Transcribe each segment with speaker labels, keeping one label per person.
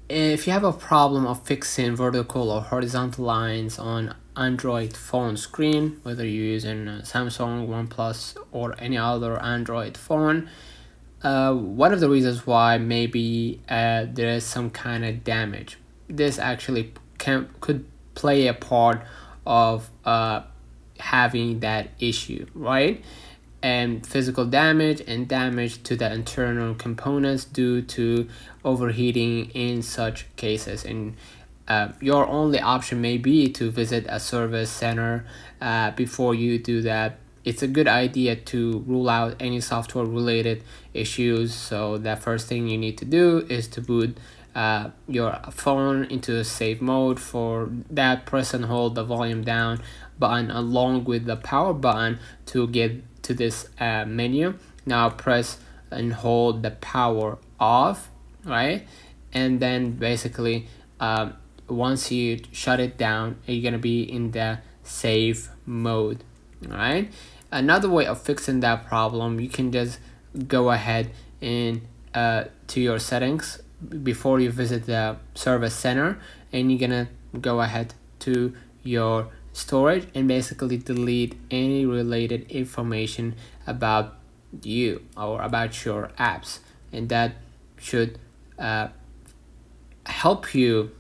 Speaker 1: If you have a problem of fixing vertical or horizontal lines on Android phone screen, whether you're using Samsung, OnePlus, or any other Android phone, one of the reasons why maybe there is some kind of damage. This actually could play a part of having that issue, right? And physical damage and damage to the internal components due to overheating in such cases. And your only option may be to visit a service center. Before you do that, it's a good idea to rule out any software related issues. So the first thing you need to do is to boot your phone into a safe mode. For that, press and hold the volume down button along with the power button to get to this menu. Now press and hold the power off, right? And then basically once you shut it down, you're gonna be in the safe mode. All right, another way of fixing that problem, you can just go ahead and to your settings before you visit the service center, and you're gonna go ahead to your storage and basically delete any related information about you or about your apps, and that should help you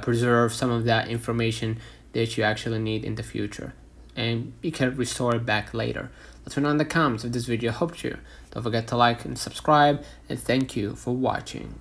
Speaker 1: preserve some of that information that you actually need in the future, and you can restore it back later. Let me know in the comments if this video helped you. Don't forget to like and subscribe, and thank you for watching.